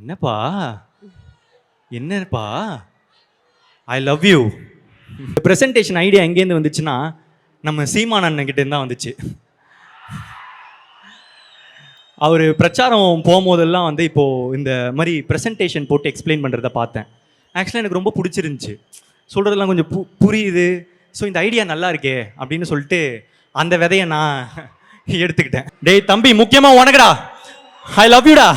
என்னப்பா என்னப்பா ஐ love you. Presentation idea எங்கேருந்து வந்துச்சுன்னா நம்ம சீமான் அண்ணன்கிட்டேருந்து தான் வந்துச்சு. அவர் பிரச்சாரம் போகும்போதெல்லாம் வந்து இப்போது இந்த மாதிரி ப்ரெசன்டேஷன் போட்டு எக்ஸ்பிளைன் பண்ணுறத பார்த்தேன். ஆக்சுவலாக எனக்கு ரொம்ப பிடிச்சிருந்துச்சி, சொல்கிறதெல்லாம் கொஞ்சம் புரியுது. ஸோ இந்த ஐடியா நல்லா இருக்கே அப்படின்னு சொல்லிட்டு அந்த விதையை நான் எடுத்துக்கிட்டேன். டேய் தம்பி, முக்கியமாக உனக்குடா, ஐ லவ் யூடா.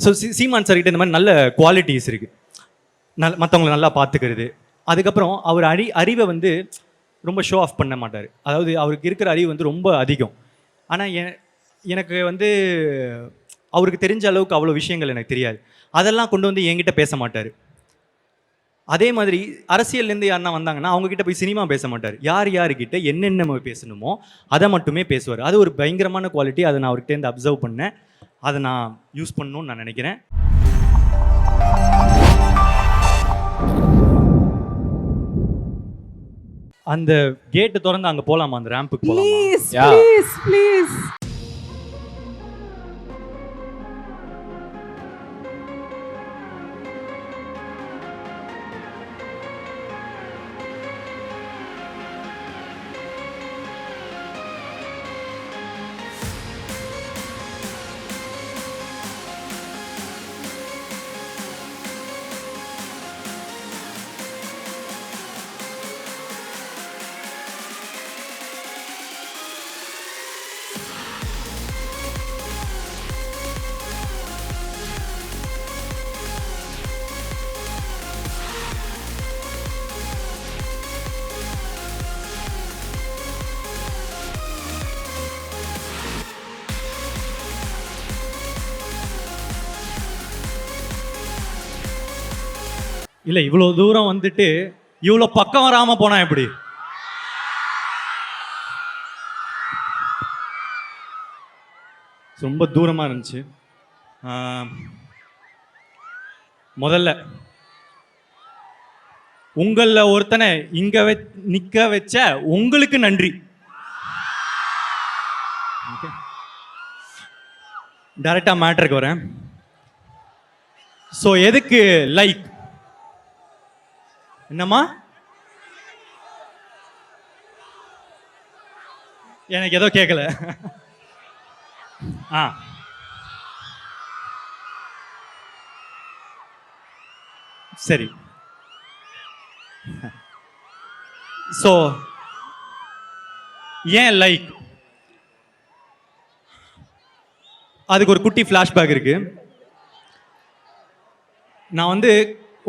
ஸோ சீமான் சார்கிட்ட இந்த மாதிரி நல்ல குவாலிட்டிஸ் இருக்குது. மற்றவங்களை நல்லா பார்த்துக்கிறது. அதுக்கப்புறம் அவர் அறிவை வந்து ரொம்ப ஷோ ஆஃப் பண்ண மாட்டார். அதாவது அவருக்கு இருக்கிற அறிவு வந்து ரொம்ப அதிகம். ஆனால் எனக்கு வந்து அவருக்கு தெரிஞ்ச அளவுக்கு அவ்வளோ விஷயங்கள் எனக்கு தெரியாது. அதெல்லாம் கொண்டு வந்து என்கிட்ட பேச மாட்டார். அதே மாதிரி அரசியல்லேருந்து யாருன்னா வந்தாங்கன்னா அவங்கக்கிட்ட போய் சினிமா பேச மாட்டார். யார்கிட்ட என்னென்ன பேசணுமோ அதை மட்டுமே பேசுவார். அது ஒரு பயங்கரமான குவாலிட்டி. அதை நான் அவர்கிட்டேருந்து அப்சர்வ் பண்ணேன். அதை நான் யூஸ் பண்ணணும்னு நான் நினைக்கிறேன். அந்த கேட்டு திறந்து அங்கே போகலாமா? அந்த ரேம்புக்கு போகலாமா? ப்ளீஸ். இல்லை, இவ்வளோ தூரம் வந்துட்டு இவ்வளோ பக்கம் வராமல் போனால் எப்படி? ரொம்ப தூரமாக இருந்துச்சு. முதல்ல உங்களில் ஒருத்தனை இங்கே நிற்க வச்ச உங்களுக்கு நன்றி. டைரக்டாக மேட்டருக்கு வரேன். ஸோ எதுக்கு லைக்? என்னம்மா? எனக்கு ஏதோ கேட்கல. சரி. ஸோ ஏன் லைக்? அதுக்கு ஒரு குட்டி ஃப்ளாஷ்பேக் இருக்கு. நான் வந்து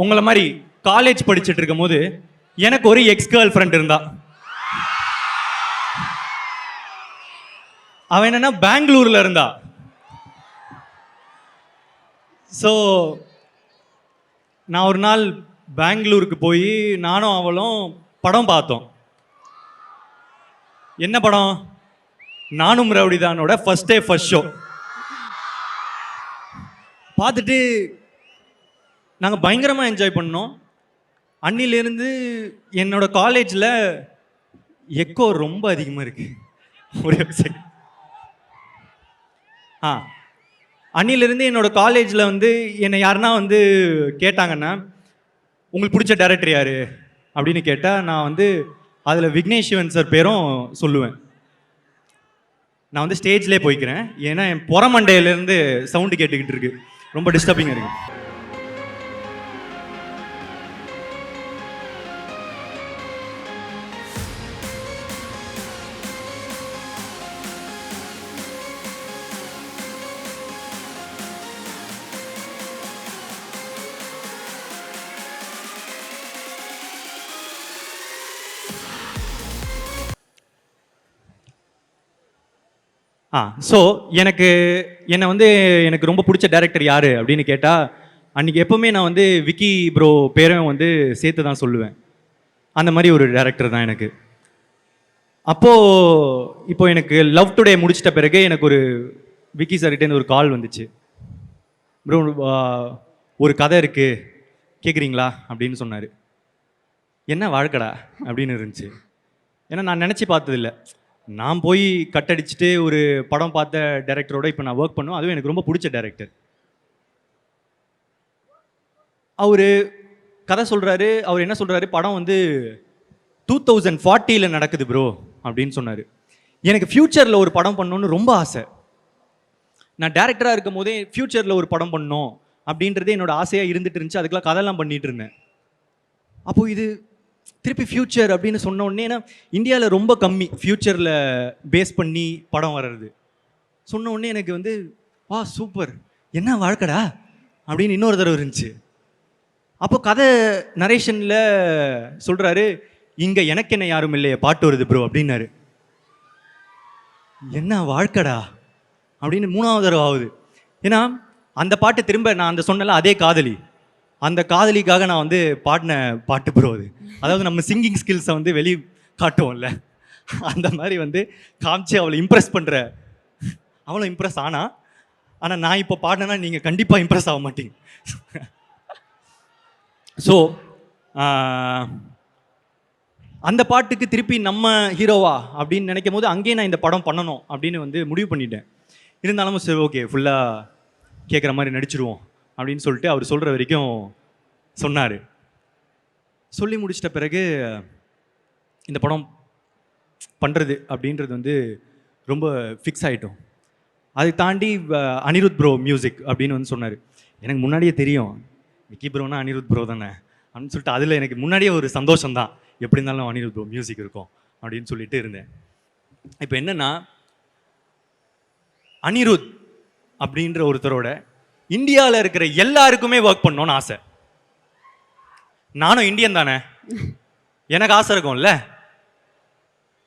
உங்களை மாதிரி காலேஜ் படிச்சுட்டு இருக்கும் போது எனக்கு ஒரு எக்ஸ் கேர்ள் ஃப்ரெண்ட் இருந்தா. அவன் என்னன்னா பெங்களூர்ல இருந்தா. ஸோ நான் ஒரு நாள் பெங்களூருக்கு போய் நானும் அவளும் படம் பார்த்தோம். என்ன படம்? நானும் ரவுடிதானோட ஃபர்ஸ்ட் டே ஃபர்ஸ்ட் ஷோ பார்த்துட்டு நாங்கள் பயங்கரமாக என்ஜாய் பண்ணோம். அன்னிலிருந்து என்னோட காலேஜில் எக்கோ ரொம்ப அதிகமாக இருக்கு. ஒரே செகண்ட். அன்னிலிருந்து என்னோட காலேஜில் வந்து என்னை யாருன்னா வந்து கேட்டாங்கன்னா உங்களுக்கு பிடிச்ச டைரக்டர் யார் அப்படின்னு கேட்டால் நான் வந்து அதில் விக்னேஷ் சிவன் சார் பேரும் சொல்லுவேன். நான் வந்து ஸ்டேஜ்லேயே போய்க்கிறேன், ஏன்னா என் புறமண்டையிலேருந்து சவுண்டு கேட்டுக்கிட்டு இருக்கு, ரொம்ப டிஸ்டர்பிங்காக இருக்குது. ஸோ என்னை வந்து எனக்கு ரொம்ப பிடிச்ச டைரக்டர் யார் அப்படின்னு கேட்டால் அன்றைக்கி எப்போவுமே நான் வந்து விக்கி ப்ரோ பேரும் வந்து சேர்த்து தான் சொல்லுவேன். அந்த மாதிரி ஒரு டைரக்டர் தான் எனக்கு. அப்போது இப்போ எனக்கு லவ் டுடே முடிச்சிட்ட பிறகு எனக்கு ஒரு விக்கி சார்கிட்டேருந்து ஒரு கால் வந்துச்சு. ப்ரோ ஒரு கதை இருக்குது கேட்குறீங்களா அப்படின்னு சொன்னார். என்ன வாழ்க்கடா அப்படின்னு இருந்துச்சு. ஏன்னா நான் நினச்சி பார்த்ததில்லை. நான் போய் கட் அடிச்சுட்டு ஒரு படம் பார்த்த டைரக்டரோட இப்போ நான் ஒர்க் பண்ணுவேன். அதுவும் எனக்கு ரொம்ப பிடிச்ச டைரக்டர். அவர் கதை சொல்கிறாரு. அவர் என்ன சொல்கிறாரு, படம் வந்து 2040 நடக்குது ப்ரோ அப்படின்னு சொன்னார். எனக்கு ஃப்யூச்சரில் ஒரு படம் பண்ணணுன்னு ரொம்ப ஆசை. நான் டேரக்டராக இருக்கும் போதே ஃப்யூச்சரில் ஒரு படம் பண்ணணும் அப்படின்றதே என்னோட ஆசையாக இருந்துட்டு இருந்துச்சு. அதுக்கெல்லாம் கதையெல்லாம் பண்ணிட்டு இருந்தேன். அப்போது இது திருப்பி ஃப்யூச்சர் அப்படின்னு சொன்ன உடனே, ஏன்னா இந்தியாவில் ரொம்ப கம்மி ஃப்யூச்சரில் பேஸ் பண்ணி படம் வர்றது. சொன்ன உடனே எனக்கு வந்து வா சூப்பர், என்ன வாழ்க்கடா அப்படின்னு இன்னொரு தடவை இருந்துச்சு. அப்போ கதை நரேஷனில் சொல்கிறாரு, இங்கே எனக்கு என்ன யாரும் இல்லையே பாட்டு வருது ப்ரோ அப்படின்னாரு. என்ன வாழ்க்கடா அப்படின்னு மூணாவது தடவை ஆகுது. ஏன்னா அந்த பாட்டு திரும்ப நான் அந்த சொன்னல அதே காதலி, அந்த காதலிக்காக நான் வந்து பாடின பாட்டு ப்ரோ அது. அதாவது நம்ம சிங்கிங் ஸ்கில்ஸை வந்து வெளியே காட்டுவோம்ல, அந்த மாதிரி வந்து காமிச்சு அவளை இம்ப்ரெஸ் பண்ணுற. அவளும் இம்ப்ரெஸ் ஆனால் நான் இப்போ பாடினேன்னா நீங்கள் கண்டிப்பாக இம்ப்ரெஸ் ஆக மாட்டீங்க. ஸோ அந்த பாட்டுக்கு திருப்பி நம்ம ஹீரோவா அப்படின்னு நினைக்கும் போது அங்கேயே நான் இந்த படம் பண்ணணும் அப்படின்னு வந்து முடிவு பண்ணிட்டேன். இருந்தாலும் சரி ஓகே ஃபுல்லாக கேட்குற மாதிரி நடிச்சிருவோம் அப்படின்னு சொல்லிட்டு அவர் சொல்கிற வரைக்கும் சொன்னார். சொல்லி முடிச்சிட்ட பிறகு இந்த படம் பண்ணுறது அப்படின்றது வந்து ரொம்ப ஃபிக்ஸ் ஆகிட்டோம். அதை தாண்டி அனிருத் ப்ரோ மியூசிக் அப்படின்னு வந்து சொன்னார். எனக்கு முன்னாடியே தெரியும் விக்கி ப்ரோனா அனிருத் ப்ரோ தானே அப்படின்னு சொல்லிட்டு அதில் எனக்கு முன்னாடியே ஒரு சந்தோஷம்தான், எப்படி இருந்தாலும் அனிருத் ப்ரோ மியூசிக் இருக்கும் அப்படின்னு சொல்லிட்டு இருந்தேன். இப்போ என்னென்னா, அனிருத் அப்படின்ற ஒருத்தரோட இந்தியாவில் இருக்கிற எல்லாருக்குமே ஒர்க் பண்ணணும்னு ஆசை. நானும் இந்தியன் தானே, எனக்கு ஆசை இருக்கும்ல.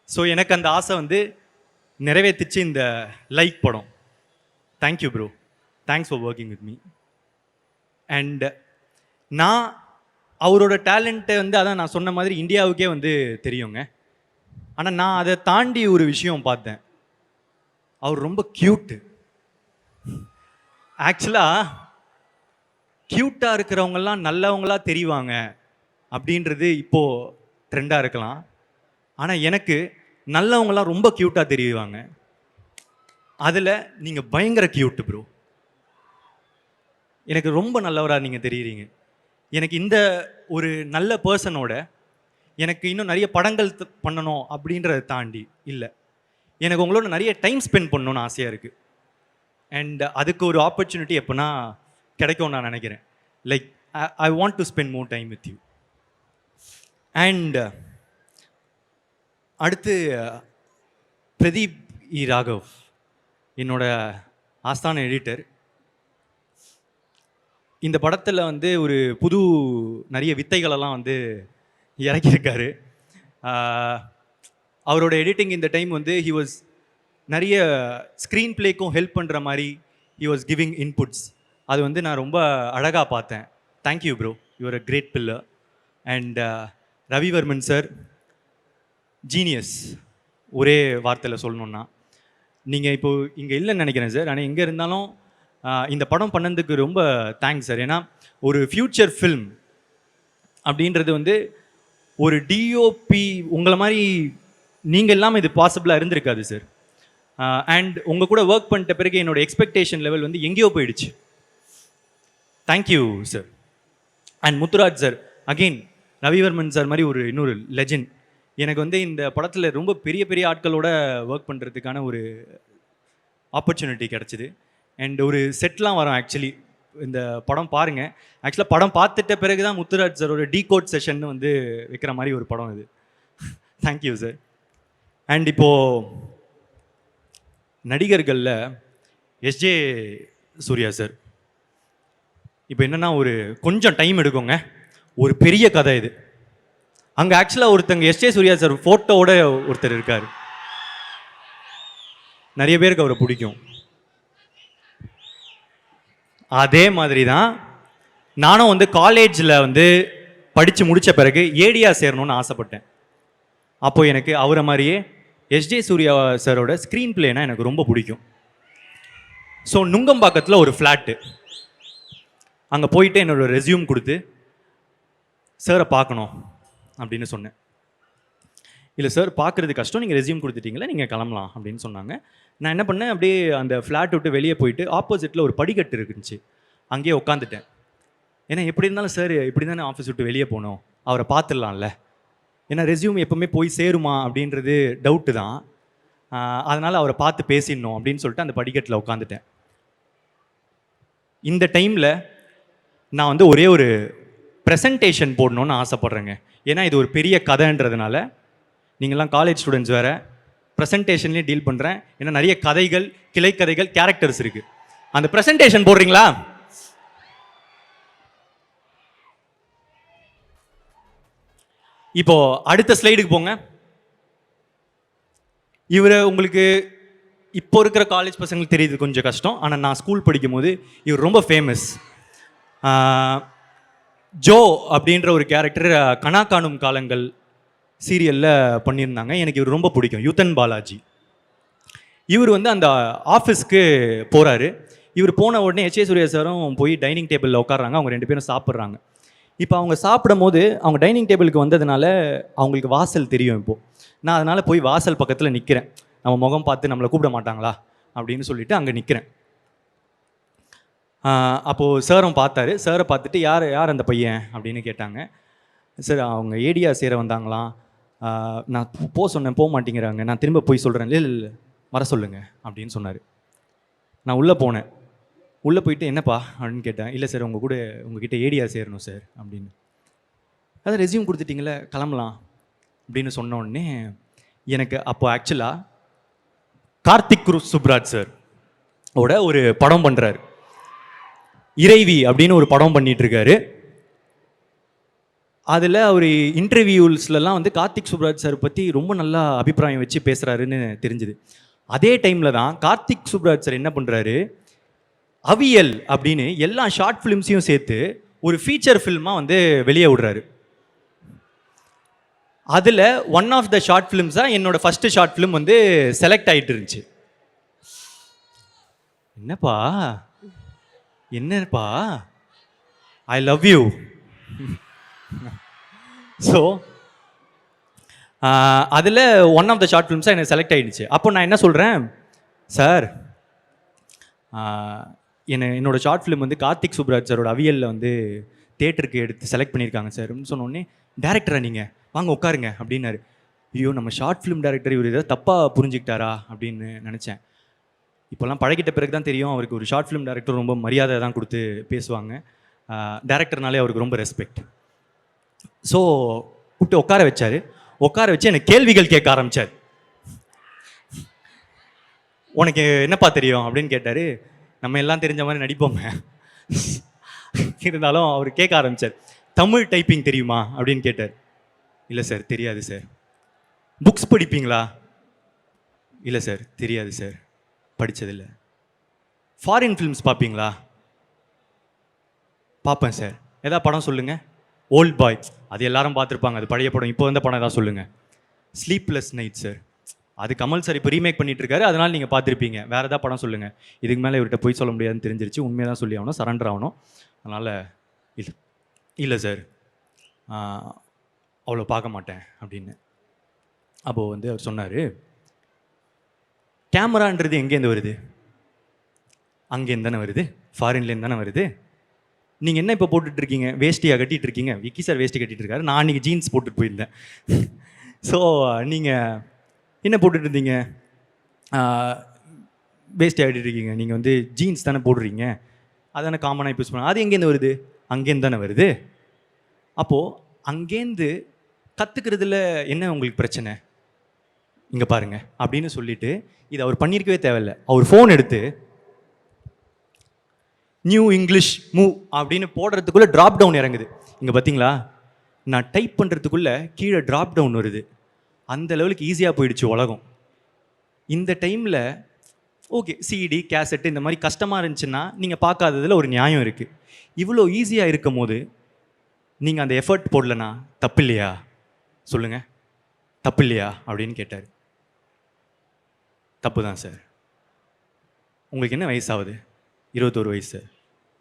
ஸோ எனக்கு அந்த ஆசை வந்து நிறைவேற்றிச்சு இந்த லைக் படம். Thank you bro, thanks for working with me. And நான் அவரோட டேலண்ட்டை வந்து அதான் நான் சொன்ன மாதிரி இந்தியாவுக்கே வந்து தெரியுங்க. ஆனால் நான் அதை தாண்டி ஒரு விஷயம் பார்த்தேன். அவர் ரொம்ப க்யூட்டு. ஆக்சுவலாக க்யூட்டாக இருக்கிறவங்கெல்லாம் நல்லவங்களா தெரிவாங்க அப்படின்றது இப்போது ட்ரெண்டாக இருக்கலாம். ஆனால் எனக்கு நல்லவங்களாம் ரொம்ப க்யூட்டாக தெரிவாங்க. அதில் நீங்கள் பயங்கர க்யூட்டு ப்ரோ. எனக்கு ரொம்ப நல்லவராக நீங்கள் தெரியுறீங்க. எனக்கு இந்த ஒரு நல்ல பர்சனோட எனக்கு இன்னும் நிறைய படங்கள் பண்ணணும் அப்படின்றத தாண்டி இல்லை, எனக்கு உங்களோட நிறைய டைம் ஸ்பெண்ட் பண்ணணும்னு ஆசையாக இருக்குது. அண்ட் அதுக்கு ஒரு ஆப்பர்ச்சுனிட்டி எப்போனா கிடைக்கும்னு நான் நினைக்கிறேன். Like I want to spend more time with you. And அடுத்து பிரதீப் இ ராகவ், என்னோட ஆஸ்தான எடிட்டர். இந்த படத்தில் வந்து ஒரு புது நிறைய வித்தைகளெல்லாம் வந்து இறக்கியிருக்காரு. அவரோட எடிட்டிங் இந்த டைம் வந்து ஹி வாஸ் நிறைய ஸ்க்ரீன் பிளேக்கும் ஹெல்ப் பண்ணுற மாதிரி ஹி வாஸ் கிவிங் இன்புட்ஸ். அது வந்து நான் ரொம்ப அழகாக பார்த்தேன். Thank you bro, you are a great pillar. And Ravivarman sir genius. ஒரே வார்த்தையில் சொல்லணுன்னா, நீங்கள் இப்போது இங்கே இல்லைன்னு நினைக்கிறேன் சார், ஆனால் எங்கே இருந்தாலும் இந்த படம் பண்ணதுக்கு ரொம்ப தேங்க்ஸ் சார். ஏன்னா ஒரு ஃப்யூச்சர் ஃபில்ம் அப்படின்றது வந்து ஒரு டிஓபி உங்களை மாதிரி நீங்கள் இல்லாமல் இது பாசிபிளாக இருந்திருக்காது சார். அண்ட் உங்கள் கூட ஒர்க் பண்ணிட்ட பிறகு என்னோட எக்ஸ்பெக்டேஷன் லெவல் வந்து எங்கேயோ போயிடுச்சு. Thank you sir. And Muthuraj sir, again Ravivarman sir மாதிரி ஒரு இன்னொரு லெஜெண்ட். எனக்கு வந்து இந்த படத்தில் ரொம்ப பெரிய பெரிய ஆட்களோட ஒர்க் பண்ணுறதுக்கான ஒரு ஆப்பர்ச்சுனிட்டி கிடச்சிது. அண்ட் ஒரு செட்லாம் வரும். ஆக்சுவலி இந்த படம் பாருங்கள். ஆக்சுவலாக படம் பார்த்துட்ட பிறகு தான் முத்துராஜ் சாரோட டீகோட் செஷன் வந்து வைக்கிற மாதிரி ஒரு படம் இது. Thank you sir. அண்ட் இப்போது நடிகர்களில் எஸ்ஜே சூர்யா சார். இப்போ என்னென்னா ஒரு கொஞ்சம் டைம் எடுக்குங்க, ஒரு பெரிய கதை இது. அங்கே ஆக்சுவலாக ஒருத்தங்க எஸ்ஜே சூர்யா சார் ஃபோட்டோவோட ஒருத்தர் இருக்கார். நிறைய பேருக்கு அவரை பிடிக்கும். அதே மாதிரி தான் நானும் வந்து காலேஜில் வந்து படித்து முடித்த பிறகு ஏடியா சேரணும்னு ஆசைப்பட்டேன். அப்போது எனக்கு அவரை மாதிரியே எஸ்ஜே சூர்யா சாரோட ஸ்க்ரீன் பிளேனா எனக்கு ரொம்ப பிடிக்கும். ஸோ நுங்கம்பாக்கத்தில் ஒரு ஃப்ளாட்டு, அங்கே போயிட்டு என்னோடய ரெஸ்யூம் கொடுத்து சாரை பார்க்கணும் அப்படின்னு சொன்னேன். இல்லை சார் பார்க்குறது கஷ்டம், நீங்கள் ரெஸ்யூம் கொடுத்துட்டீங்களா, நீங்கள் கிளம்பலாம் அப்படின்னு சொன்னாங்க. நான் என்ன பண்ணேன், அப்படியே அந்த ஃப்ளாட் விட்டு வெளியே போயிட்டு ஆப்போசிட்டில் ஒரு படிக்கட்டு இருந்துச்சு, அங்கேயே உட்காந்துட்டேன். ஏன்னா எப்படி இருந்தாலும் சார் இப்படி தானே ஆஃபீஸ் விட்டு வெளியே போகணும், அவரை பார்த்துடலாம்ல. ஏன்னா ரெஸ்யூம் எப்பவுமே போய் சேருமா அப்படின்றது டவுட்டு தான். அதனால் அவரை பார்த்து பேசிடணும் அப்படின்னு சொல்லிட்டு அந்த படிக்கட்டில் உட்காந்துட்டேன். இந்த டைமில் நான் வந்து ஒரே ஒரு ப்ரெசன்டேஷன் போடணுன்னு ஆசைப்பட்றேங்க. ஏன்னா இது ஒரு பெரிய கதைன்றதுனால, நீங்கள்லாம் காலேஜ் ஸ்டூடெண்ட்ஸ் வேறு, ப்ரெசன்டேஷன்லேயும் டீல் பண்ணுறேன். ஏன்னா நிறைய கதைகள், கிளைக்கதைகள், கேரக்டர்ஸ் இருக்குது. அந்த ப்ரெசன்டேஷன் போடுறீங்களா? இப்போ அடுத்த ஸ்லைடுக்கு போங்க. இவரை உங்களுக்கு இப்போ இருக்கிற காலேஜ் பசங்களுக்கு தெரியுது கொஞ்சம் கஷ்டம், ஆனால் நான் ஸ்கூல் படிக்கும் போது இவர் ரொம்ப ஃபேமஸ். ஜோ அப்படின்ற ஒரு கேரக்டர் கனா காணும் காலங்கள் சீரியலில் பண்ணியிருந்தாங்க. எனக்கு இவர் ரொம்ப பிடிக்கும், யுத்தன் பாலாஜி. இவர் வந்து அந்த ஆஃபீஸ்க்கு போகிறாரு. இவர் போன உடனே எச்.ஏ. சூர்யா சாரும் போய் டைனிங் டேபிளில் உட்காடுறாங்க. அவங்க 2 பேரும் சாப்பிட்றாங்க. இப்போ அவங்க சாப்பிடும் போது அவங்க டைனிங் டேபிளுக்கு வந்ததுனால அவங்களுக்கு வாசல் தெரியும். இப்போது நான் அதனால் போய் வாசல் பக்கத்தில் நிற்கிறேன். நம்ம முகம் பார்த்து நம்மளை கூப்பிட மாட்டாங்களா அப்படின்னு சொல்லிட்டு அங்கே நிற்கிறேன். அப்போது சாரும் பார்த்தாரு. சாரை பார்த்துட்டு யார் அந்த பையன் அப்படின்னு கேட்டாங்க. சார் அவங்க ஏடியா சேர வந்தாங்களாம், நான் சொன்னேன், போக மாட்டேங்கிறாங்க, நான் திரும்ப போய் சொல்கிறேன். இல்லை வர சொல்லுங்க அப்படின்னு சொன்னார். நான் உள்ளே போனேன். உள்ளே போயிட்டு என்னப்பா அப்படின்னு கேட்டேன். இல்லை சார் உங்ககிட்ட ஏடியா சேரணும் சார் அப்படின்னு. அதான் ரெஸ்யூம் கொடுத்துட்டிங்களே, கிளம்பலாம் அப்படின்னு சொன்ன உடனே எனக்கு அப்போ ஆக்சுவலாக கார்த்திக் சுப்ராஜ் சார் ஓட ஒரு படம் பண்ணுறாரு, இறைவி அப்படின்னு ஒரு படம் பண்ணிகிட்ருக்காரு. அதில் அவர் இன்டர்வியூஸ்லாம் வந்து கார்த்திக் சுப்ராஜ் சார் பற்றி ரொம்ப நல்லா அபிப்பிராயம் வச்சு பேசுகிறாருன்னு தெரிஞ்சுது. அதே டைமில் தான் கார்த்திக் சுப்ராஜ் சார் என்ன பண்ணுறாரு, அவியல் அப்படின்னு எல்லா ஷார்ட் ஃபிலிம்ஸையும் சேர்த்து ஒரு ஃபீச்சர் ஃபில்மாக வந்து வெளியே விடுறாரு. அதில் ஒன் ஆஃப் த ஷார்ட் ஃபிலிம்ஸாக என்னோடய ஃபஸ்ட்டு ஷார்ட் ஃபிலிம் வந்து செலக்ட் ஆகிட்டு இருந்துச்சு. என்னப்பா ஐ லவ் யூ. ஸோ அதில் ஒன் ஆஃப் த ஷார்ட் ஃபிலிம்ஸாக எனக்கு செலக்ட் ஆகிடுச்சு. அப்போ நான் என்ன சொல்கிறேன், சார் என்னோடய ஷார்ட் ஃபிலிம் வந்து கார்த்திக் சுப்ராஜ் சாரோட அவியலில் வந்து தேட்டருக்கு எடுத்து செலக்ட் பண்ணியிருக்காங்க சார் அப்படின்னு சொன்னோடனே, டேரக்டரா நீங்கள் வாங்க உட்காருங்க அப்படின்னாரு. ஐயோ, நம்ம ஷார்ட் ஃபிலிம் டேரக்டர் இவர் ஏதாவது தப்பாக புரிஞ்சுக்கிட்டாரா அப்படின்னு நினச்சேன். இப்போல்லாம் பழகிட்ட பிறகு தான் தெரியும், அவருக்கு ஒரு ஷார்ட் ஃபிலிம் டேரக்டர் ரொம்ப மரியாதை தான் கொடுத்து பேசுவாங்க. டேரக்டர்னாலே அவருக்கு ரொம்ப ரெஸ்பெக்ட். ஸோ கூப்பிட்டு உட்கார வச்சு எனக்கு கேள்விகள் கேட்க ஆரம்பித்தார். உனக்கு என்னப்பா தெரியும் அப்படின்னு கேட்டார். நம்ம எல்லாம் தெரிஞ்ச மாதிரி நடிப்போங்க, இருந்தாலும் அவர் கேட்க ஆரம்பித்தார். தமிழ் டைப்பிங் தெரியுமா அப்படின்னு கேட்டார். இல்லை சார் தெரியாது சார். புக்ஸ் படிப்பீங்களா? இல்லை சார் தெரியாது சார், படித்ததில்லை. ஃபாரின் ஃபிலிம்ஸ் பார்ப்பீங்களா? பார்ப்பேன் சார். எதா படம் சொல்லுங்கள். ஓல்ட் பாய், அது எல்லாரும் பார்த்துருப்பாங்க, அது பழைய படம். இப்போ வந்த படம் எதாவது சொல்லுங்கள். ஸ்லீப்லெஸ் நைட் சார், அது கமல் சார் இப்போ ரீமேக் பண்ணிகிட்ருக்காரு, அதனால் நீங்கள் பார்த்துருப்பீங்க. வேறு எதாவது படம் சொல்லுங்கள். இதுக்கு மேலே இவர்கிட்ட போய் சொல்ல முடியாதுன்னு தெரிஞ்சிருச்சு. உண்மையாக தான் சொல்லி ஆகணும், சரண்டர் ஆகணும். அதனால் இல்லை சார் அவ்வளோ பார்க்க மாட்டேன் அப்படின்னு. அப்போது வந்து அவர் சொன்னார், கேமரான்றது எங்கேருந்து வருது? அங்கேருந்து தானே வருது, ஃபாரின்லேருந்து தானே வருது. நீங்கள் என்ன இப்போ போட்டுட்ருக்கீங்க? வேஷ்டியாக கட்டிகிட்டு இருக்கீங்க. விக்கி சார் வேஷ்டி கட்டிகிட்டு இருக்காரு, நான் அன்றைக்கி ஜீன்ஸ் போட்டுட்டு போயிருந்தேன். ஸோ நீங்கள் என்ன போட்டுட்டு இருந்தீங்க? வேஷ்டி ஆகிட்டு இருக்கீங்க. நீங்கள் வந்து ஜீன்ஸ் தானே போடுறீங்க, அதானே காமனாக யூஸ் பண்ணுங்க. அது எங்கேருந்து வருது? அங்கேருந்து தானே வருது. அப்போது அங்கேருந்து கற்றுக்கிறதுல என்ன உங்களுக்கு பிரச்சனை? இங்கே பாருங்கள் அப்படின்னு சொல்லிவிட்டு, இது அவர் பண்ணியிருக்கவே தேவையில்லை. அவர் ஃபோன் எடுத்து நியூ இங்கிலீஷ் மூவ் அப்படின்னு போடுறதுக்குள்ளே ட்ராப் டவுன் இறங்குது. இங்கே பார்த்தீங்களா, நான் டைப் பண்ணுறதுக்குள்ளே கீழே ட்ராப் டவுன் வருது. அந்த லெவலுக்கு ஈஸியாக போயிடுச்சு உலகம். இந்த டைமில் ஓகே, சிடி கேசட்டு இந்த மாதிரி கஷ்டமாக இருந்துச்சுன்னா நீங்கள் பார்க்காததில் ஒரு நியாயம் இருக்குது. இவ்வளோ ஈஸியாக இருக்கும் போது நீங்கள் அந்த எஃபர்ட் போடலனா தப்பு இல்லையா? சொல்லுங்கள், தப்பு இல்லையா அப்படின்னு கேட்டார். தப்பு தான் சார். உங்களுக்கு என்ன வயசாகுது? 21 வயசு.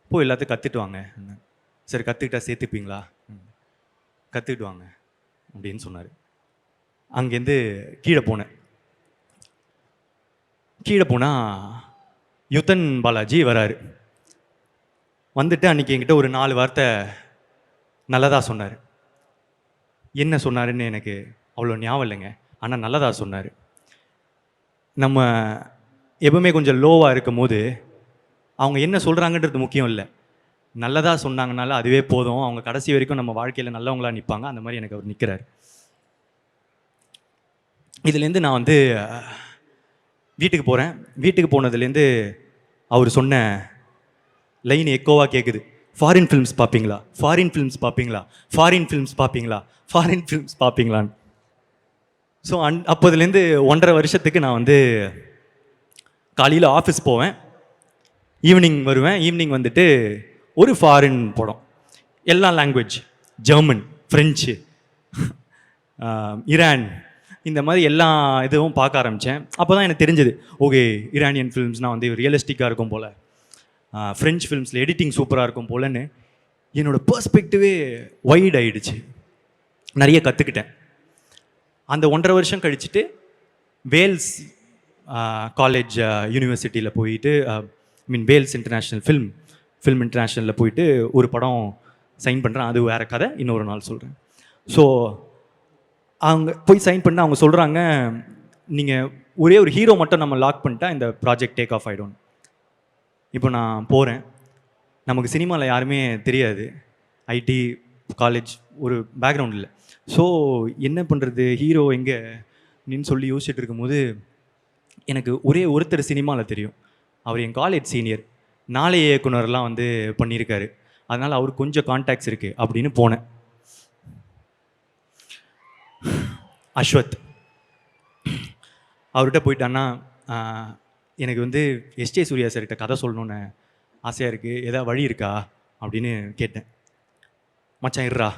இப்போ எல்லாத்தையும் கற்றுட்டு வாங்க. சரி, கற்றுக்கிட்டா சேர்த்துப்பீங்களா? கற்றுக்கிட்டு வாங்க அப்படின்னு சொன்னார். அங்கேருந்து கீழே போனால் யுத்தன் பாலாஜி வராரு. வந்துட்டு அன்றைக்கி என்கிட்ட ஒரு 4 வார்த்தை நல்லதாக சொன்னார். என்ன சொன்னாருன்னு எனக்கு அவ்வளோ ஞாபகம் இல்லைங்க. ஆனால் நல்லதாக சொன்னார். நம்ம எப்பவுமே கொஞ்சம் லோவாக இருக்கும் போது அவங்க என்ன சொல்கிறாங்கன்றது முக்கியம் இல்லை, நல்லதாக சொன்னாங்கனால அதுவே போதும். அவங்க கடைசி வரைக்கும் நம்ம வாழ்க்கையில் நல்லவங்களாக நிற்பாங்க. அந்த மாதிரி எனக்கு அவர் நிற்கிறார். இதுலேருந்து நான் வந்து வீட்டுக்கு போகிறேன். வீட்டுக்கு போனதுலேருந்து அவர் சொன்ன லைன் எக்கோவாக கேட்குது. ஃபாரின் ஃபிலிம்ஸ் பார்ப்பீங்களா, ஃபாரின் ஃபிலிம்ஸ் பார்ப்பீங்களா, ஃபாரின் ஃபிலிம்ஸ் பார்ப்பீங்களா, ஃபாரின் ஃபிலிம்ஸ் பார்ப்பீங்களான்னு. ஸோ அப்போதுலேருந்து 1.5 வருஷத்துக்கு நான் வந்து காலையில் ஆஃபீஸ் போவேன், ஈவினிங் வருவேன். ஈவினிங் வந்துட்டு ஒரு ஃபாரின் படம், எல்லா லாங்குவேஜ், ஜெர்மன், ஃப்ரெஞ்சு, ஈரான், இந்த மாதிரி எல்லா இதுவும் பார்க்க ஆரம்பித்தேன். அப்போ தான் எனக்கு தெரிஞ்சது, ஓகே ஈரானியன் ஃபிலிம்ஸ்னால் வந்து ரியலிஸ்டிக்காக இருக்கும் போல், ஃப்ரெஞ்ச் ஃபிலிம்ஸில் எடிட்டிங் சூப்பராக இருக்கும் போலன்னு என்னோடய பர்ஸ்பெக்டிவே வைட் ஆகிடுச்சு. நிறைய கற்றுக்கிட்டேன். அந்த 1.5 வருஷம் கழிச்சுட்டு வேல்ஸ் காலேஜ் யூனிவர்சிட்டியில் போயிட்டு வேல்ஸ் இன்டர்நேஷ்னல் ஃபில்ம் இன்டர்நேஷ்னலில் போயிட்டு ஒரு படம் சைன் பண்ணுறேன். அது வேறு கதை, இன்னொரு நாள் சொல்கிறேன். ஸோ அவங்க போய் சைன் பண்ண அவங்க சொல்கிறாங்க, நீங்கள் ஒரே ஒரு ஹீரோ மட்டும் நம்ம லாக் பண்ணிட்டா இந்த ப்ராஜெக்ட் டேக் ஆஃப் ஆகிடும். இப்போ நான் போகிறேன், நமக்கு சினிமாவில் யாருமே தெரியாது, ஐடி காலேஜ் ஒரு பேக்ரவுண்ட் இல்லை. ஸோ என்ன பண்ணுறது, ஹீரோ எங்கே நின்னு சொல்லி யோசிச்சுட்டு இருக்கும்போது எனக்கு ஒரே ஒருத்தர் சினிமாவில் தெரியும். அவர் என் காலேஜ் சீனியர், நாளைய இயக்குனர்லாம் வந்து பண்ணியிருக்காரு, அதனால் அவருக்கு கொஞ்சம் கான்டாக்ட்ஸ் இருக்குது அப்படின்னு போனேன். அஸ்வத் அவர்கிட்ட போயிட்டான்னா, எனக்கு வந்து எஸ்ஜே சூர்யா சார்கிட்ட கதை சொல்லணுன்னு ஆசையாக இருக்குது, எதாவது வழி இருக்கா அப்படின்னு கேட்டேன். மச்சான் இருறா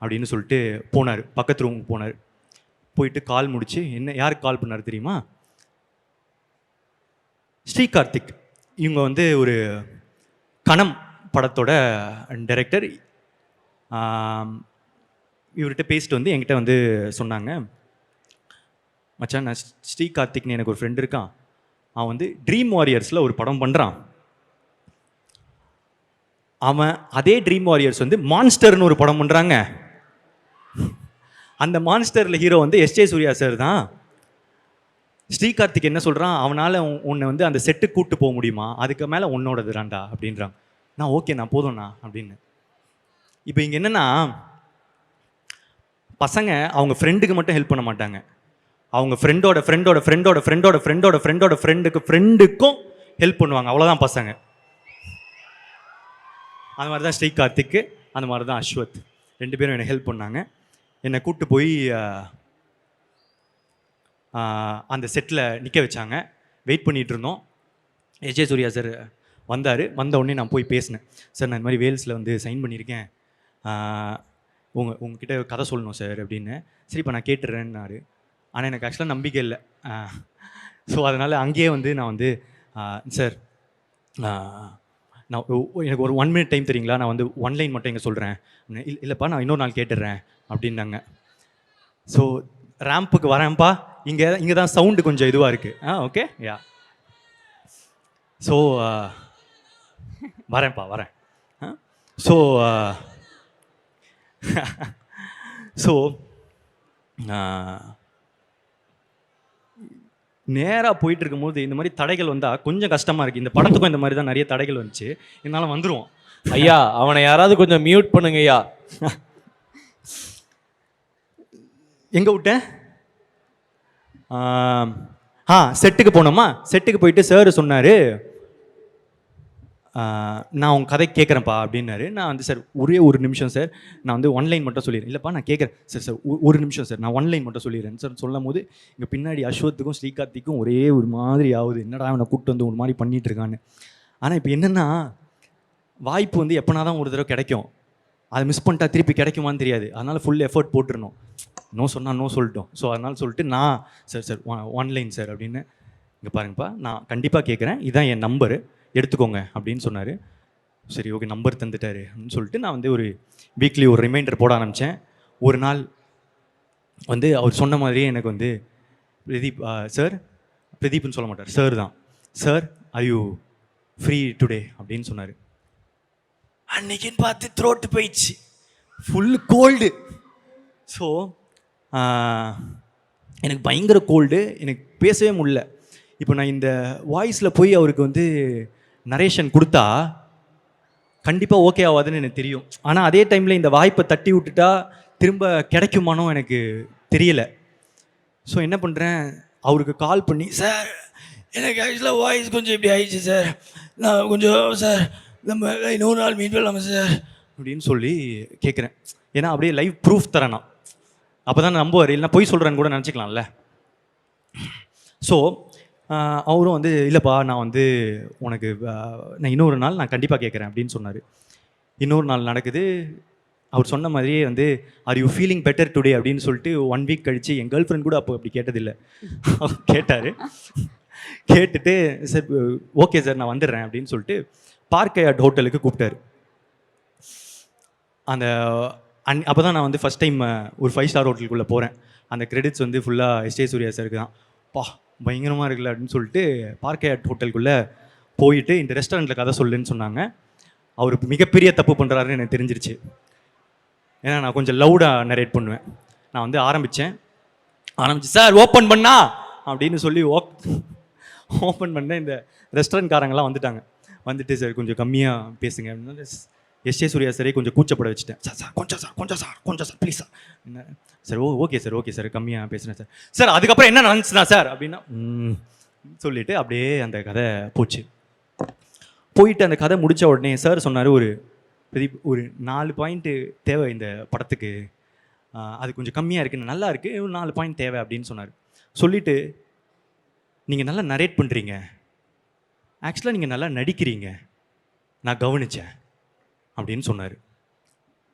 அப்படின்னு சொல்லிட்டு போனார், பக்கத்து ரூமுக்கு போனார். போயிட்டு கால் முடிச்சு, என்ன யாருக்கு கால் பண்ணார் தெரியுமா, ஸ்ரீ கார்த்திக். இவங்க வந்து ஒரு கணம் படத்தோட டைரக்டர். இவர்கிட்ட பேசிட்டு வந்து என்கிட்ட வந்து சொன்னாங்க, மச்சான் நான் ஸ்ரீ கார்த்திக்னு எனக்கு ஒரு ஃப்ரெண்ட் இருக்கான், அவன் வந்து ட்ரீம் வாரியர்ஸில் ஒரு படம் பண்ணுறான். அவன் அதே ட்ரீம் வாரியர்ஸ் வந்து மான்ஸ்டர்னு ஒரு படம் பண்ணுறாங்க. அந்த மான்ஸ்டரில் ஹீரோ வந்து எஸ்ஜே சூர்யா சார் தான். ஸ்ரீ கார்த்திக் என்ன சொல்கிறான், அவனால் உன்னை வந்து அந்த செட்டுக்கு கூப்பிட்டு போக முடியுமா, அதுக்கு மேலே உன்னோடது ராண்டா அப்படின்றான். நான் ஓகே நான் போதும்ண்ணா அப்படின்னு. இப்போ இங்கே என்னென்னா, பசங்க அவங்க ஃப்ரெண்டுக்கு மட்டும் ஹெல்ப் பண்ண மாட்டாங்க, அவங்க ஃப்ரெண்டோட ஃப்ரெண்டோட ஃப்ரெண்டோட ஃப்ரெண்டோட ஃப்ரெண்டோட ஃப்ரெண்டோட ஃப்ரெண்டுக்கும் ஹெல்ப் பண்ணுவாங்க. அவ்வளோதான் பசங்க. அந்த மாதிரி தான் ஸ்ரீ கார்த்திக்கு, அந்த மாதிரி தான் அஸ்வத், 2 பேரும் என்னை ஹெல்ப் பண்ணாங்க. என்னை கூப்பிட்டு போய் அந்த செட்டில் நிற்க வச்சாங்க. வெயிட் பண்ணிகிட்டு இருந்தோம். எஸ்ஜே சூர்யா சார் வந்தார். வந்த உடனே நான் போய் பேசினேன், சார் நான் இந்த மாதிரி வேல்ஸில் வந்து சைன் பண்ணியிருக்கேன், உங்ககிட்ட கதை சொல்லணும் சார் அப்படின்னு. சரி இப்போ நான் கேட்டுறேன்னாரு. ஆனால் எனக்கு ஆக்சுவலாக நம்பிக்கை இல்லை. ஸோ அதனால் அங்கேயே வந்து நான் வந்து, சார் நான் எனக்கு ஒரு 1 minute டைம் தெரியுங்களா, நான் வந்து 1 லைன் மட்டும் இங்கே சொல்கிறேன். இல்லைப்பா நான் இன்னொரு நாள் கேட்டுடுறேன் அப்படின்னாங்க. ஸோ ரேம்புக்கு வரேன்ப்பா, இங்கே தான் சவுண்டு கொஞ்சம் இதுவாக இருக்குது. ஓகே யா, ஸோ வரேன்ப்பா வரேன். ஸோ ஸோ நேராக போயிட்டு இருக்கும்போது இந்த மாதிரி தடைகள் வந்தால் கொஞ்சம் கஷ்டமாக இருக்குது. இந்த படத்துக்கும் இந்த மாதிரி தான் நிறைய தடைகள் வந்துச்சு. என்னால் வந்துடுவோம். ஐயா அவனை யாராவது கொஞ்சம் மியூட் பண்ணுங்க ஐயா. எங்கே விட்டேன்? செட்டுக்கு போனோமா. செட்டுக்கு போயிட்டு சார் சொன்னார், நான் உங்கள் கதை கேட்குறேன்ப்பா அப்படின்னாரு. நான் வந்து சார் ஒரே ஒரு நிமிஷம் சார், நான் வந்து 1 லைன் மட்டும் சொல்லிடுறேன். இல்லைப்பா நான் கேட்குறேன் சார், சார் ஒரு நிமிஷம் சார், நான் 1 லைன் மட்டும் சொல்லிடுறேன் சார். சொல்லும் போது இங்கே பின்னாடி அஸ்வத்துக்கும் ஸ்ரீகார்த்திக்கும் ஒரே ஒரு மாதிரி ஆகுது, என்னடா அவனை கூப்பிட்டு வந்து ஒரு மாதிரி பண்ணிகிட்டு இருக்கான்னு. ஆனால் இப்போ என்னென்னா, வாய்ப்பு வந்து எப்போனா தான் ஒரு தடவை கிடைக்கும், அதை மிஸ் பண்ணிட்டா திருப்பி கிடைக்குமான்னு தெரியாது. அதனால் ஃபுல் எஃபர்ட் போட்டுருணும். நோ சொன்னால் நோ சொல்லிட்டோம். ஸோ அதனால் சொல்லிட்டு நான் சார் 1 லைன் சார் அப்படின்னு, இங்கே பாருங்கப்பா நான் கண்டிப்பாக கேட்குறேன், இதுதான் என் நம்பரு எடுத்துக்கோங்க அப்படின்னு சொன்னார். சரி ஓகே நம்பர் தந்துட்டாரு அப்படின்னு சொல்லிட்டு நான் வந்து ஒரு வீக்லி ஒரு ரிமைண்டர் போட ஆரம்பித்தேன். ஒரு நாள் வந்து அவர் சொன்ன மாதிரியே எனக்கு வந்து பிரதீப் சார், பிரதீப்னு சொல்ல மாட்டார், சார் தான், sir are you free today அப்படின்னு சொன்னார். அன்னைக்குன்னு பார்த்து த்ரோட்டு போயிடுச்சு, ஃபுல் கோல்டு. ஸோ எனக்கு பயங்கர கோல்டு, எனக்கு பேசவே முடியல. இப்போ நான் இந்த வாய்ஸில் போய் அவருக்கு வந்து நரேஷன் கொடுத்தா கண்டிப்பாக ஓகே ஆகாதுன்னு எனக்கு தெரியும். ஆனால் அதே டைமில் இந்த வாய்ப்பை தட்டி விட்டுட்டா திரும்ப கிடைக்குமானோ எனக்கு தெரியல. ஸோ என்ன பண்ணுறேன், அவருக்கு கால் பண்ணி, சார் எனக்கு ஆக்சுவலாக வாய்ஸ் கொஞ்சம் இப்படி ஆயிடுச்சு சார், நான் கொஞ்சம் சார் நம்ம இன்னொரு நாள் மீட் பண்ணலாமா சார் அப்படின்னு சொல்லி கேட்குறேன். ஏன்னா அப்படியே லைவ் ப்ரூஃப் தரேன் நான், அப்போ தான் நம்புவார், இல்லைனா பொய் சொல்கிறேன்னு கூட நினச்சிக்கலாம்ல. ஸோ அவரும் வந்து இல்லைப்பா நான் வந்து உனக்கு நான் இன்னொரு நாள் நான் கண்டிப்பாக கேட்குறேன் அப்படின்னு சொன்னார். இன்னொரு நாள் நடக்குது. அவர் சொன்ன மாதிரியே வந்து are you feeling better today அப்படின்னு சொல்லிட்டு 1 வீக் கழித்து, என் கேர்ள் ஃப்ரெண்ட் கூட அப்போ அப்படி கேட்டதில்லை, அவர் கேட்டார். கேட்டுட்டு சார் ஓகே சார் நான் வந்துடுறேன் அப்படின்னு சொல்லிட்டு பார்க் ஹயாட் ஹோட்டலுக்கு கூப்பிட்டாரு. அந்த அப்போ தான் நான் வந்து ஃபஸ்ட் டைம் ஒரு 5 ஸ்டார் ஹோட்டலுக்குள்ளே போகிறேன். அந்த கிரெடிட்ஸ் வந்து ஃபுல்லாக எஸ்.ஜே. சூர்யா சாருக்கு தான். பா பயங்கரமாக இருக்குல்ல அப்படின்னு சொல்லிட்டு பார்க் ஹயாட் ஹோட்டலுக்குள்ளே போயிட்டு இந்த ரெஸ்டாரண்ட்டில் கதை சொல்லுன்னு சொன்னாங்க. அவர் மிகப்பெரிய தப்பு பண்ணுறாருன்னு எனக்கு தெரிஞ்சிருச்சு. ஏன்னா நான் கொஞ்சம் லவுடாக நரேட் பண்ணுவேன். நான் வந்து ஆரம்பித்து சார் ஓப்பன் பண்ணா அப்படின்னு சொல்லி ஓப்பன் பண்ண இந்த ரெஸ்டாரண்ட்காரங்கெல்லாம் வந்துட்டு சார் கொஞ்சம் கம்மியாக பேசுங்க அப்படின்னா எஸ்.ஜே. சூர்யா சாரே கொஞ்சம் கூச்சப்பட வச்சுட்டேன். சார் கொஞ்சம் சார் ப்ளீஸ் சார். என்ன சார் ஓகே சார் கம்மியாக பேசுகிறேன் சார். சார் அதுக்கப்புறம் என்ன நடந்துச்சுனா சார் அப்படின்னா சொல்லிவிட்டு அப்படியே அந்த கதை போயிட்டு அந்த கதை முடித்த உடனே சார் சொன்னார், ஒரு 4 பாயிண்ட்டு தேவை இந்த படத்துக்கு, அது கொஞ்சம் கம்மியாக இருக்குது, நல்லா இருக்குது, ஒரு 4 பாயிண்ட் தேவை அப்படின்னு சொன்னார். சொல்லிவிட்டு நீங்கள் நல்லா நரேட் பண்ணுறீங்க, ஆக்சுவலாக நீங்கள் நல்லா நடிக்கிறீங்க, நான் கவனித்தேன் அப்படின்னு சொன்னார்.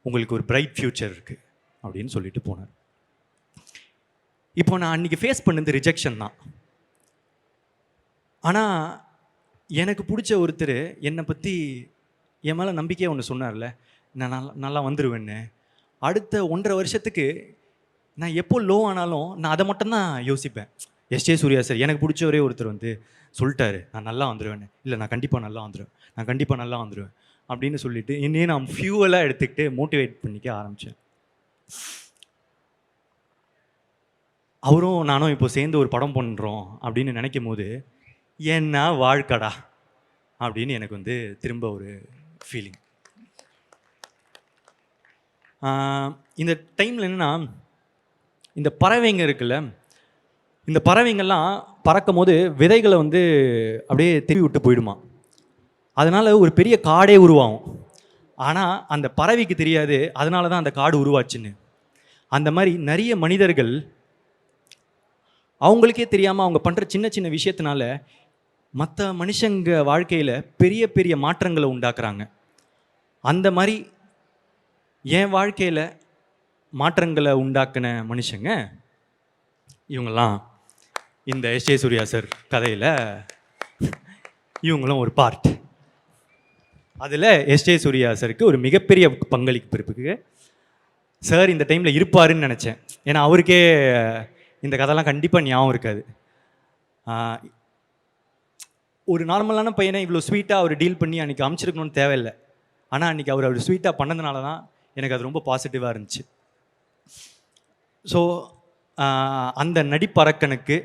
உங்களுக்கு ஒரு பிரைட் ஃப்யூச்சர் இருக்குது அப்படின்னு சொல்லிட்டு போனார். இப்போ நான் அன்றைக்கி ஃபேஸ் பண்ணது ரிஜெக்ஷன் தான். ஆனால் எனக்கு பிடிச்ச ஒருத்தர் என்னை பற்றி என் மேலே நம்பிக்கையாக ஒன்று சொன்னார்ல, நான் நல்லா வந்துடுவேன்னு. அடுத்த 1.5 வருஷத்துக்கு நான் எப்போ லோ ஆனாலும் நான் அதை மட்டும்தான் யோசிப்பேன். எஸ்.ஜே. சூர்யா சார் எனக்கு பிடிச்ச ஒரே ஒருத்தர் வந்து சொல்லிட்டாரு நான் நல்லா வந்துடுவேன்னு. இல்லை நான் கண்டிப்பாக நல்லா வந்துடுவேன் அப்படின்னு சொல்லிட்டு என்னையே நான் ஃபியூவலாக எடுத்துக்கிட்டு மோட்டிவேட் பண்ணிக்க ஆரம்பித்தேன். அவரும் நானும் இப்போ சேர்ந்து ஒரு படம் பண்ணுறோம் அப்படின்னு நினைக்கும் போது என்ன வாழ்க்கடா அப்படின்னு எனக்கு வந்து திரும்ப ஒரு ஃபீலிங். இந்த டைமில் என்னென்னா, இந்த பறவைங்க இருக்குல்ல, இந்த பறவைங்கள்லாம் பறக்கும் போது விதைகளை வந்து அப்படியே திருப்பி விட்டு போயிடுமா. அதனால் ஒரு பெரிய காடே உருவாகும். ஆனால் அந்த பறவைக்கு தெரியாது அதனால தான் அந்த காடு உருவாச்சுன்னு. அந்த மாதிரி நிறைய மனிதர்கள் அவங்களுக்கே தெரியாமல் அவங்க பண்ணுற சின்ன சின்ன விஷயத்தினால மற்ற மனுஷங்க வாழ்க்கையில் பெரிய பெரிய மாற்றங்களை உண்டாக்குறாங்க. அந்த மாதிரி என் வாழ்க்கையில் மாற்றங்களை உண்டாக்கின மனுஷங்க இவங்கெல்லாம் இந்த எஸ்.ஜே. சூர்யா சார் கதையில் இவங்களும் ஒரு பார்ட். அதில் எஸ்.ஜே. சூர்யா சாருக்கு ஒரு மிகப்பெரிய பங்களிப்பு இருக்குது. சார் இந்த டைமில் இருப்பாருன்னு நினச்சேன். ஏன்னா அவருக்கே இந்த கதைலாம் கண்டிப்பாக ஞாபகம் இருக்காது. ஒரு நார்மலான பையனை இவ்வளோ ஸ்வீட்டாக அவர் டீல் பண்ணி அன்றைக்கி அமைச்சிருக்கணும்னு தேவையில்லை. ஆனால் அன்றைக்கி அவர் ஸ்வீட்டாக பண்ணதுனால தான் எனக்கு அது ரொம்ப பாசிட்டிவாக இருந்துச்சு. ஸோ அந்த நடிப்பறக்கனுக்கு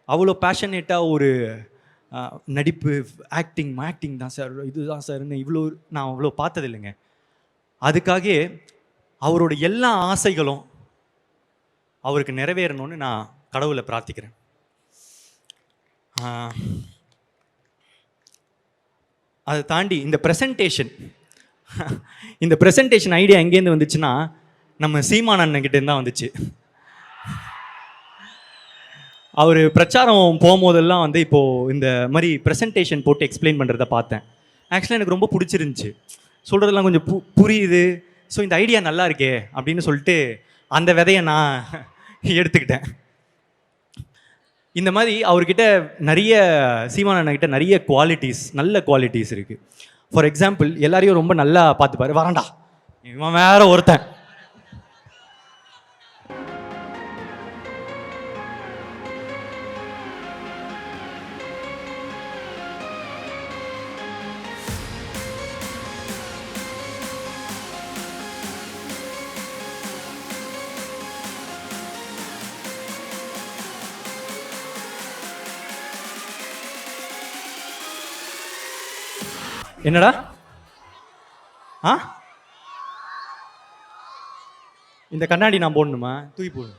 அவ்வளோ பேஷனேட்டாக ஒரு நடிப்பு ஆக்டிங் தான் சார், இதுதான் சார்னு நான் அவ்வளோ பார்த்ததில்லைங்க. அதுக்காக அவரோட எல்லா ஆசைகளும் அவருக்கு நிறைவேறணும்னு நான் கடவுளை பிரார்த்திக்கிறேன். அதை தாண்டி இந்த ப்ரெசன்டேஷன் ஐடியா எங்கேருந்து வந்துச்சுன்னா நம்ம சீமான் அண்ணன்கிட்டேருந்து தான் வந்துச்சு. அவர் பிரச்சாரம் போகும்போதெல்லாம் வந்து இப்போது இந்த மாதிரி ப்ரெசன்டேஷன் போட்டு எக்ஸ்பிளைன் பண்ணுறத பார்த்தேன். ஆக்சுவலாக எனக்கு ரொம்ப பிடிச்சிருந்துச்சி, சொல்கிறதெல்லாம் கொஞ்சம் புரியுது. ஸோ இந்த ஐடியா நல்லா இருக்கே அப்படின்னு சொல்லிட்டு அந்த விதையை நான் எடுத்துக்கிட்டேன். இந்த மாதிரி அவர்கிட்ட நிறைய சீமான் அண்ணன்கிட்ட நிறைய நல்ல குவாலிட்டிஸ் இருக்குது. ஃபார் எக்ஸாம்பிள் எல்லாரையும் ரொம்ப நல்லா பார்த்துப்பாரு. வரண்டா இவன் வேற ஒருத்தன். என்னடா? ஆ, இந்த கண்ணாடி நான் போடணுமா? தூக்கி போடு.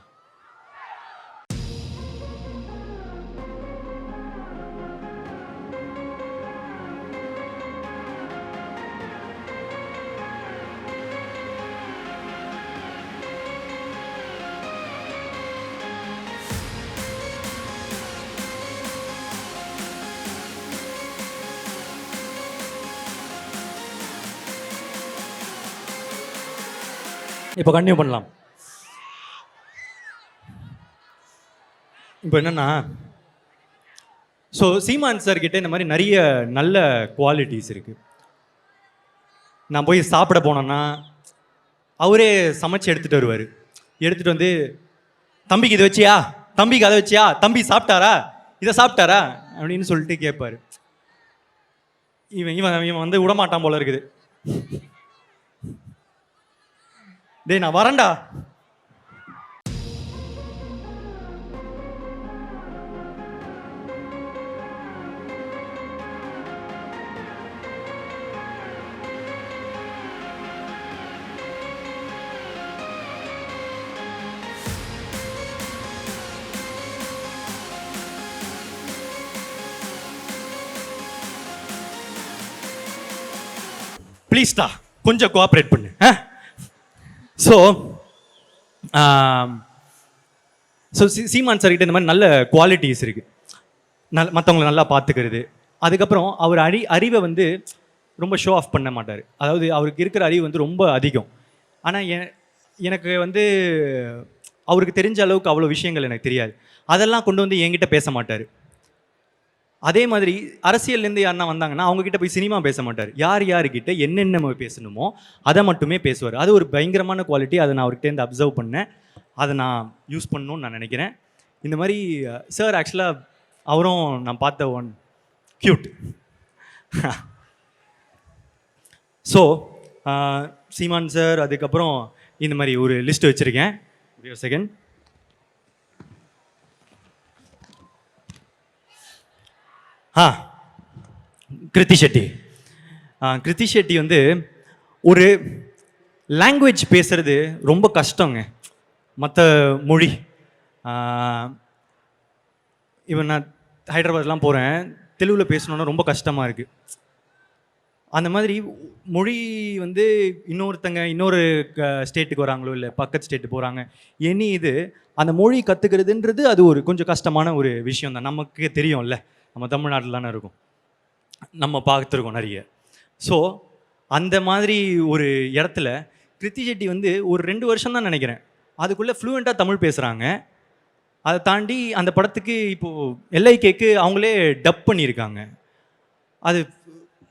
இப்போ கண்டினியூ பண்ணலாம். இப்போ என்னன்னா, ஸோ சீமான் சார் கிட்ட இந்த மாதிரி நிறைய நல்ல குவாலிட்டிஸ் இருக்கு. நான் போய் சாப்பிட போனேன்னா அவரே சமைச்சு எடுத்துட்டு வருவார். எடுத்துட்டு வந்து, தம்பிக்கு இதை வச்சியா, தம்பிக்கு அதை வச்சியா, தம்பி சாப்பிட்டாரா, இதை சாப்பிட்டாரா அப்படின்னு சொல்லிட்டு கேட்பாரு. இவன் இவன் இவன் வந்து விடமாட்டான் போல இருக்குது. டேய் நான் வரேன்டா. ப்ளீஸ்டா கொஞ்சம் கோஆப்ரேட் பண்ணு. ஸோ ஸோ சீமான் சார்கிட்ட இந்த மாதிரி நல்ல குவாலிட்டிஸ் இருக்குது. மற்றவங்களை நல்லா பார்த்துக்கிறது. அதுக்கப்புறம் அவர் அறிவை வந்து ரொம்ப ஷோ ஆஃப் பண்ண மாட்டார். அதாவது அவருக்கு இருக்கிற அறிவு வந்து ரொம்ப அதிகம். ஆனால் எனக்கு வந்து அவருக்கு தெரிஞ்ச அளவுக்கு அவ்வளோ விஷயங்கள் எனக்கு தெரியாது. அதெல்லாம் கொண்டு வந்து என்கிட்ட பேச மாட்டார். அதே மாதிரி அரசியல்லேருந்து யாருன்னா வந்தாங்கன்னா அவங்கக்கிட்ட போய் சினிமா பேச மாட்டார். யார் யாருக்கிட்ட என்னென்ன பேசணுமோ அதை மட்டுமே பேசுவார். அது ஒரு பயங்கரமான குவாலிட்டி. அதை நான் அவர்கிட்டேருந்து அப்சர்வ் பண்ணேன். அதை நான் யூஸ் பண்ணணும்னு நான் நினைக்கிறேன். இந்த மாதிரி சார் ஆக்சுவலாக அவரும் நான் பார்த்த ஒன் க்யூட். ஸோ சீமான் சார், அதுக்கப்புறம் இந்த மாதிரி ஒரு லிஸ்ட் வச்சுருக்கேன். ஒரு செகண்ட். கிருத்தி ஷெட்டி. கிருத்தி ஷெட்டி வந்து ஒரு லாங்குவேஜ் பேசுறது ரொம்ப கஷ்டங்க. மற்ற மொழி, இவன் நான் ஹைதராபாத்லாம் போகிறேன், தெலுங்கில் பேசணுன்னா ரொம்ப கஷ்டமாக இருக்குது. அந்த மாதிரி மொழி வந்து இன்னொரு ஸ்டேட்டுக்கு வராங்களோ இல்லை பக்கத்து ஸ்டேட்டு போகிறாங்க, இது அந்த மொழி கற்றுக்கிறதுன்றது அது ஒரு கொஞ்சம் கஷ்டமான ஒரு விஷயம் தான். நமக்கு தெரியும்ல, நம்ம தமிழ்நாட்டில் தானே இருக்கும், நம்ம பார்த்துருக்கோம் நிறைய. ஸோ அந்த மாதிரி ஒரு இடத்துல கிருத்தி ஷெட்டி வந்து ஒரு 2 வருஷம் தான் நினைக்கிறேன், அதுக்குள்ளே ஃப்ளூயண்ட்டாக தமிழ் பேசுகிறாங்க. அதை தாண்டி அந்த படத்துக்கு இப்போது LIKக்கு அவங்களே டப் பண்ணியிருக்காங்க. அது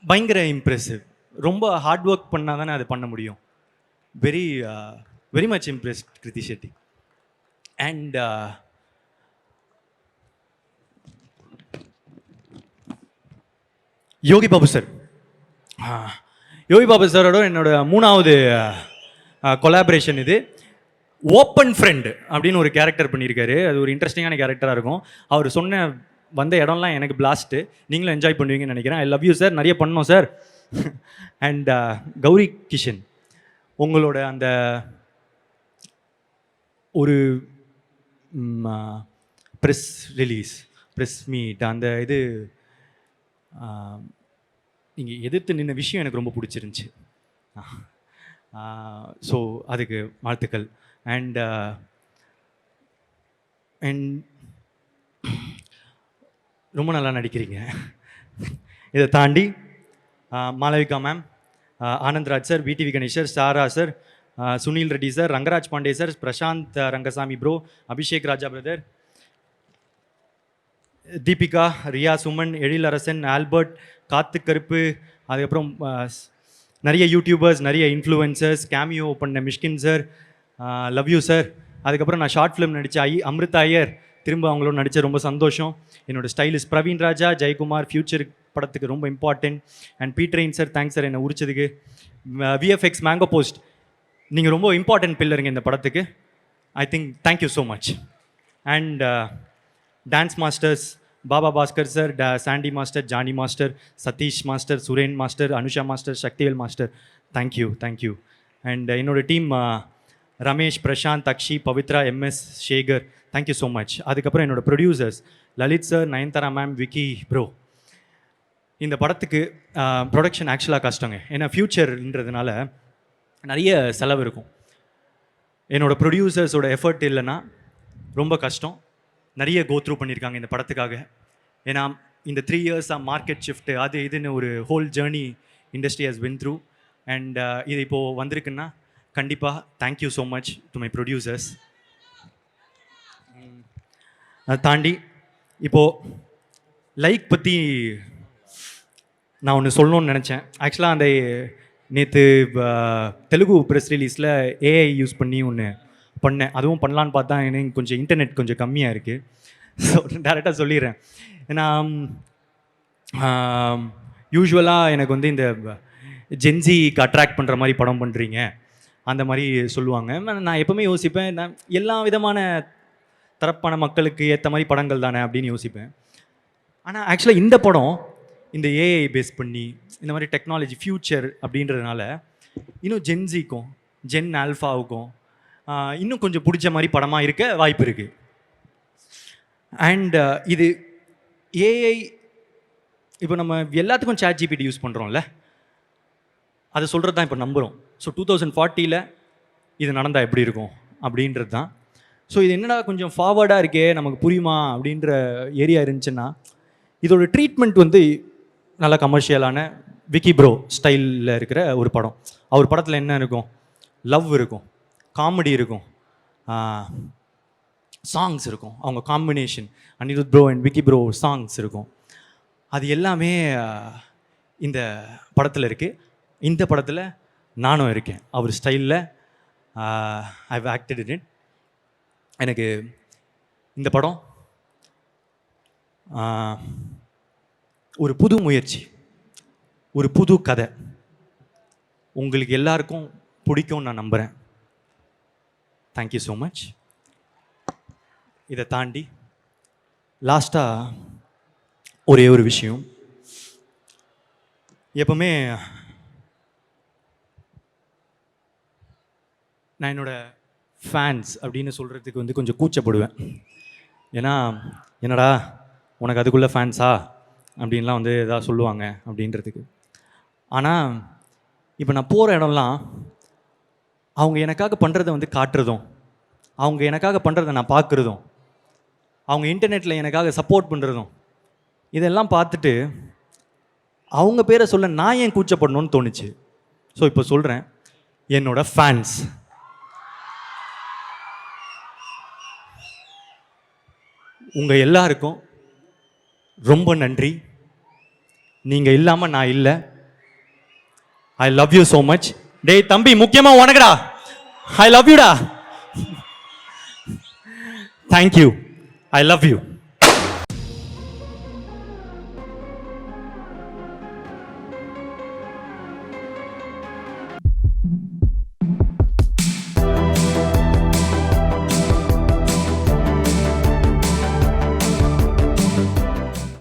பயங்கர இம்ப்ரெசிவ். ரொம்ப ஹார்ட் ஒர்க் பண்ணால் தானே அது பண்ண முடியும். Very very much impressed Krithi Shetty. And Yogi Babu sir. Yogi Babu சாரோட என்னோட 3வது கொலாபரேஷன் இது. ஓப்பன் ஃப்ரெண்ட் அப்படின்னு ஒரு கேரக்டர் பண்ணியிருக்காரு. அது ஒரு இன்ட்ரெஸ்டிங்கான கேரக்டராக இருக்கும். அவர் சொன்ன வந்த இடம்லாம் எனக்கு பிளாஸ்ட்டு. நீங்களும் என்ஜாய் பண்ணுவீங்கன்னு நினைக்கிறேன். ஐ லவ் யூ சார். நிறைய பண்ணோம் சார். அண்ட் கௌரி கிஷன், உங்களோட அந்த ஒரு ப்ரெஸ் ரிலீஸ், ப்ரெஸ் மீட், அந்த இது நீங்கள் எதிர்த்து நின்ன விஷயம் எனக்கு ரொம்ப பிடிச்சிருந்துச்சி. ஸோ அதுக்கு வாழ்த்துக்கள். அண்ட் ரொம்ப நல்லா நடிக்கிறீங்க. இதை தாண்டி Malavika ma'am, Anandraj sir, VTV Ganesh sir, Sara sir, Sunil Reddy sir, Rangaraj Pandey sir, Prashanth Rangasamy bro, Abhishek Raja brother, Deepika, Riya Suman, Ezhilarasan, Albert, Kaathu Karuppu, அதுக்கப்புறம் நிறைய யூடியூபர்ஸ், நிறைய இன்ஃப்ளூயன்சர்ஸ், கேமியோ பண்ண Mysskin sir, love you sir. அதுக்கப்புறம் நான் ஷார்ட் ஃபிலிம் நடித்த அமிர்தா ஐயர், திரும்ப அவங்களோட நடித்த ரொம்ப சந்தோஷம். என்னோட ஸ்டைலிஸ்ட் பிரவீன் ராஜா, ஜெயக்குமார், ஃபியூச்சர் படத்துக்கு ரொம்ப important. And Peter Hein sir, thanks sir என்னை உரிச்சதுக்கு. VFX மேங்கோ போஸ்ட், நீங்கள் ரொம்ப இம்பார்ட்டன்ட் பில்லருங்க இந்த படத்துக்கு. I think thank you so much. And dance masters, Baba Bhaskar sir, Sandy master, Jani master, Sathish master, Suren master, Anusha master, Sakthivel master, thank you. And என்னோட team Ramesh, Prashanth, Akshi, Pavithra, MS, Sekar, thank you so much. அதுக்கப்புறம் என்னோட producers Lalit sir, Nayanthara ma'am, Vicky bro. இந்த படத்துக்கு ப்ரொடக்ஷன் ஆக்சுவலாக கஷ்டங்க. ஏன்னா ஃப்யூச்சர்ன்றதுனால நிறைய செலவு இருக்கும். என்னோடய ப்ரொடியூசர்ஸோட எஃபர்ட் இல்லைன்னா ரொம்ப கஷ்டம். நிறைய கோத்ரூ பண்ணியிருக்காங்க இந்த படத்துக்காக. ஏன்னா இந்த 3 இயர்ஸாக மார்க்கெட் ஷிஃப்ட்டு அது இதுன்னு ஒரு whole journey industry has win through. And இது இப்போது வந்திருக்குன்னா கண்டிப்பாக thank you so much to my producers. அதை தாண்டி இப்போது லைக் பற்றி நான் ஒன்று சொல்லணும்னு நினச்சேன். ஆக்சுவலாக அந்த நேற்று தெலுங்கு ப்ரெஸ் ரிலீஸில் ஏஐ யூஸ் பண்ணி ஒன்று பண்ணேன். அதுவும் பண்ணலான்னு பார்த்தா எனக்கு கொஞ்சம் இன்டர்நெட் கொஞ்சம் கம்மியாக இருக்குது. ஸோ டேரெக்டாக சொல்லிடுறேன். ஏன்னா யூஸ்வலாக எனக்கு வந்து இந்த ஜென்சிக்கு அட்ராக்ட் பண்ணுற மாதிரி படம் பண்ணுறீங்க அந்த மாதிரி சொல்லுவாங்க. நான் எப்போவுமே யோசிப்பேன், நான் எல்லா விதமான தரப்பான மக்களுக்கு ஏற்ற மாதிரி படங்கள் தானே அப்படின்னு யோசிப்பேன். ஆனால் ஆக்சுவலாக இந்த படம் இந்த ஏஐ பேஸ் பண்ணி இந்த மாதிரி டெக்னாலஜி ஃப்யூச்சர் அப்படின்றதுனால இன்னும் ஜென்சிக்கும் ஜென் ஆல்ஃபாவுக்கும் இன்னும் கொஞ்சம் பிடிச்ச மாதிரி படமாக இருக்க வாய்ப்பு இருக்குது. அண்ட் இது ஏஐ இப்போ நம்ம எல்லாத்துக்கும் ChatGPT யூஸ் பண்ணுறோம்ல, அதை சொல்கிறது தான் இப்போ நம்புகிறோம். ஸோ 2040 இது நடந்தால் எப்படி இருக்கும் அப்படின்றது தான். ஸோ இது என்னடா கொஞ்சம் ஃபார்வர்டாக இருக்கே, நமக்கு புரியுமா அப்படின்ற ஏரியா இருந்துச்சுன்னா இதோட ட்ரீட்மெண்ட் வந்து நல்லா கமர்ஷியலான விக்கி ப்ரோ ஸ்டைலில் இருக்கிற ஒரு படம். அவர் படத்தில் என்ன இருக்கும்? லவ் இருக்கும், காமெடி இருக்கும், சாங்ஸ் இருக்கும். அவங்க combination Anirudh bro and Vicky bro songs இருக்கும். அது எல்லாமே இந்த படத்தில் இருக்குது. இந்த படத்தில் நானும் இருக்கேன் அவர் ஸ்டைலில். I have acted in it. எனக்கு இந்த படம் ஒரு புது முயற்சி, ஒரு புது கதை. உங்களுக்கு எல்லாருக்கும் பிடிக்கும்னு நான் நம்புகிறேன். Thank you so much. இதை தாண்டி லாஸ்ட்டாக ஒரே ஒரு விஷயம். எப்பவுமே நான் என்னோடய ஃபேன்ஸ் அப்படின்னு சொல்கிறதுக்கு வந்து கொஞ்சம் கூச்சப்படுவேன். ஏன்னா என்னடா உனக்கு அதுக்குள்ளே ஃபேன்ஸா அப்படின்லாம் வந்து எதாவது சொல்லுவாங்க அப்படின்றதுக்கு. ஆனால் இப்போ நான் போகிற இடம்லாம் அவங்க எனக்காக பண்ணுறதை வந்து காட்டுறதும், அவங்க எனக்காக பண்ணுறதை நான் பார்க்குறதும், அவங்க இன்டர்நெட்டில் எனக்காக சப்போர்ட் பண்ணுறதும், இதெல்லாம் பார்த்துட்டு அவங்க பேரை சொல்ல நான் ஏன் கூச்சப்படணும்னு தோணுச்சு. ஸோ இப்போ சொல்கிறேன், என்னோட ஃபேன்ஸ் உங்கள் எல்லாருக்கும் ரொம்ப நன்றி. நீங்கள் இல்லாமல் நான் இல்லை. I love you so much. டேய் தம்பி, முக்கியமாக உனக்குடா, ஐ லவ் யூடா. தேங்க்யூ. I love you.